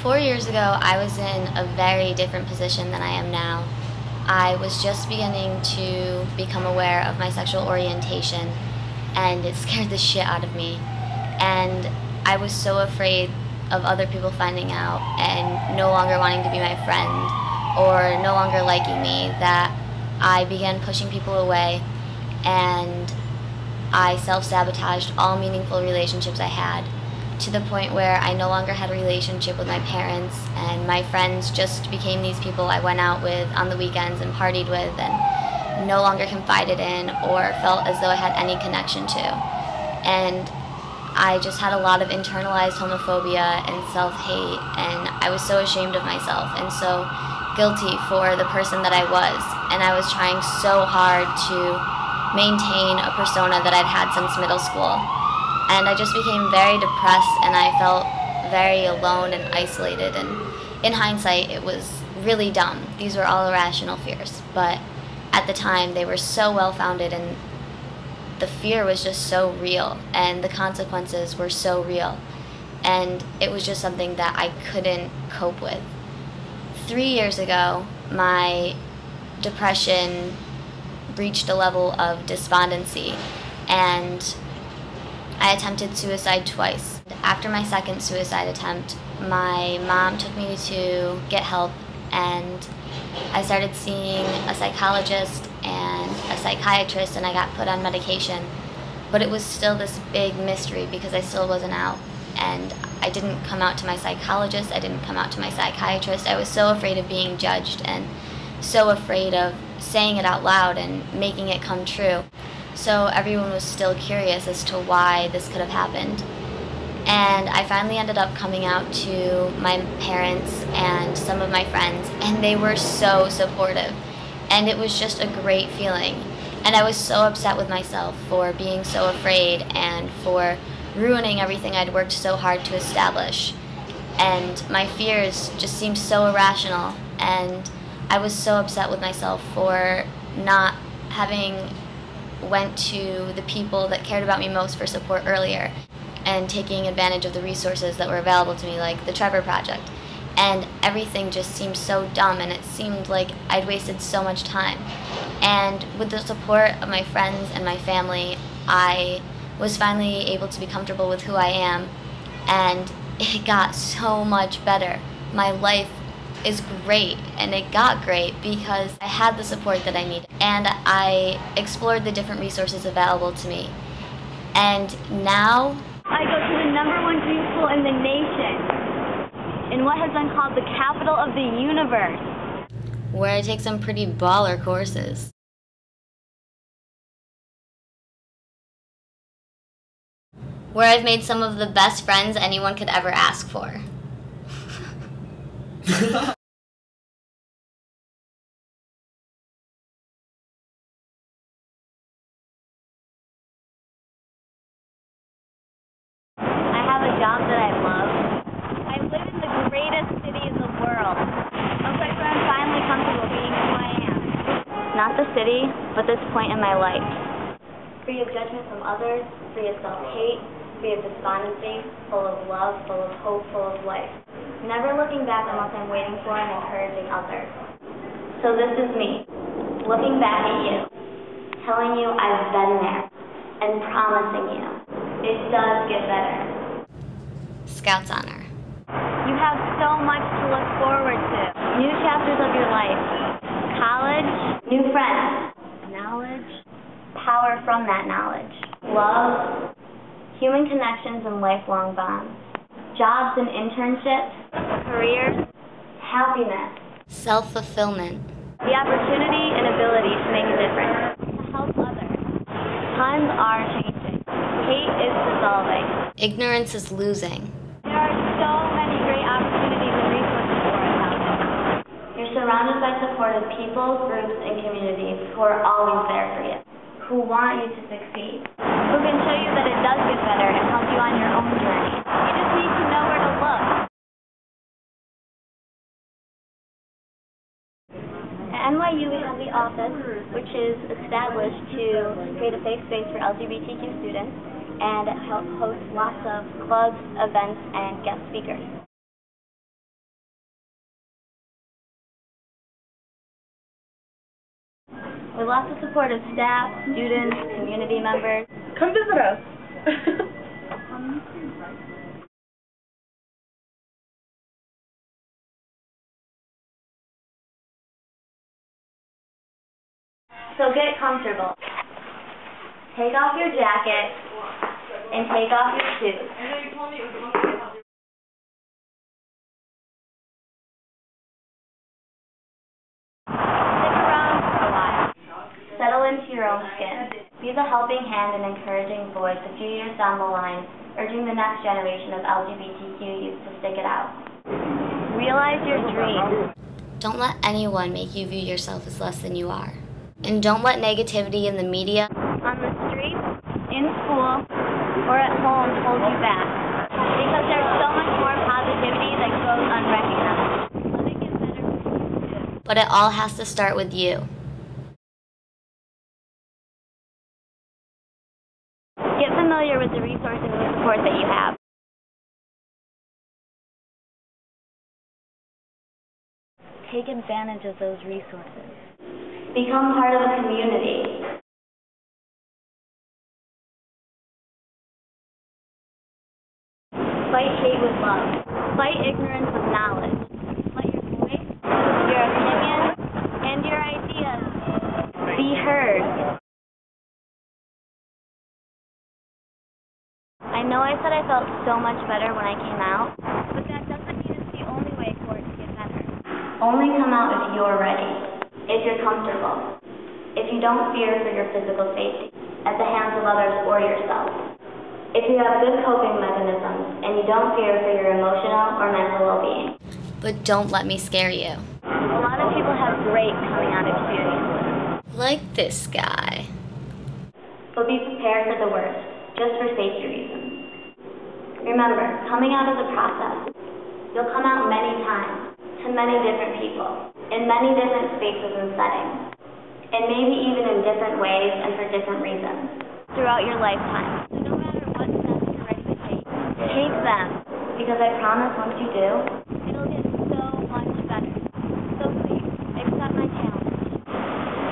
4 years ago, I was in a very different position than I am now. I was just beginning to become aware of my sexual orientation, and it scared the shit out of me. And I was so afraid of other people finding out and no longer wanting to be my friend or no longer liking me that I began pushing people away, and I self-sabotaged all meaningful relationships I had, to the point where I no longer had a relationship with my parents, and my friends just became these people I went out with on the weekends and partied with and no longer confided in or felt as though I had any connection to. And I just had a lot of internalized homophobia and self-hate, and I was so ashamed of myself and so guilty for the person that I was. And I was trying so hard to maintain a persona that I'd had since middle school. And I just became very depressed, and I felt very alone and isolated. And in hindsight, it was really dumb. These were all irrational fears. But at the time, they were so well-founded, and the fear was just so real, and the consequences were so real. And it was just something that I couldn't cope with. 3 years ago, my depression reached a level of despondency, and I attempted suicide twice. After my second suicide attempt, my mom took me to get help, and I started seeing a psychologist and a psychiatrist, and I got put on medication. But it was still this big mystery because I still wasn't out, and I didn't come out to my psychologist, I didn't come out to my psychiatrist. I was so afraid of being judged and so afraid of saying it out loud and making it come true. So everyone was still curious as to why this could have happened. And I finally ended up coming out to my parents and some of my friends, and they were so supportive. And it was just a great feeling. And I was so upset with myself for being so afraid and for ruining everything I'd worked so hard to establish. And my fears just seemed so irrational, and I was so upset with myself for not having went to the people that cared about me most for support earlier and taking advantage of the resources that were available to me, like the Trevor Project. And everything just seemed so dumb, and it seemed like I'd wasted so much time. And with the support of my friends and my family, I was finally able to be comfortable with who I am, and it got so much better. My life is great, and it got great because I had the support that I needed, and I explored the different resources available to me. And now I go to the #1 dream school in the nation, in what has been called the capital of the universe, where I take some pretty baller courses. Where I've made some of the best friends anyone could ever ask for. I have a job that I love. I live in the greatest city in the world. A place where I'm finally comfortable being who I am. Not the city, but this point in my life. Free of judgment from others, free of self-hate, free of despondency, full of love, full of hope, full of life. Never looking back on what I'm waiting for and encouraging others. So this is me, looking back at you, telling you I've been there, and promising you it does get better. Scout's honor. You have so much to look forward to. New chapters of your life. College, new friends, knowledge, power from that knowledge, love, human connections and lifelong bonds, jobs and internships, careers, happiness, self-fulfillment, the opportunity and ability to make a difference, to help others. Times are changing. Hate is dissolving. Ignorance is losing. There are so many great opportunities and resources for us out there. You're surrounded by supportive people, groups, and communities who are always there for you, who want you to succeed, who can show you that it does get better and help you on your own journey. You just need to know where to look. At NYU, we have the office, which is established to create a safe space for LGBTQ students and host lots of clubs, events, and guest speakers. with lots of supportive staff, students, community members. Come visit us. So get comfortable. Take off your jacket and take off your shoes. Stick around for a while. Settle into your own skin. Be the helping hand and encouraging voice a few years down the line, urging the next generation of LGBTQ youth to stick it out. Realize your dreams. Don't let anyone make you view yourself as less than you are. And don't let negativity in the media, On the streets, in school, or at home hold you back. Because there's so much more positivity that goes unrecognized. Let it get better for you too. but it all has to start with you. Get familiar with the resources and support that you have. Take advantage of those resources. Become part of the community. Fight hate with love. Fight ignorance with knowledge. Let your voice, your opinion, and your ideas be heard. I know I said I felt so much better when I came out, but that doesn't mean it's the only way for it to get better. Only come out if you're ready, if you're comfortable, if you don't fear for your physical safety at the hands of others or yourself, if you have good coping mechanisms and you don't fear for your emotional or mental well-being. But don't let me scare you. A lot of people have great coming out experiences. Like this guy. But be prepared for the worst, just for safety reasons. Remember, coming out is a process. You'll come out many times, to many different people, in many different spaces and settings, and maybe even in different ways and for different reasons, throughout your lifetime. So no matter what steps you're ready to take them, because I promise once you do, it'll get so much better. So please, accept my challenge.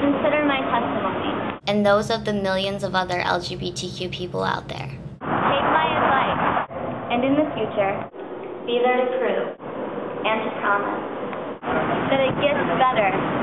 Consider my testimony. And those of the millions of other LGBTQ people out there. Take my advice, and in the future, be there to prove and to promise that it gets better.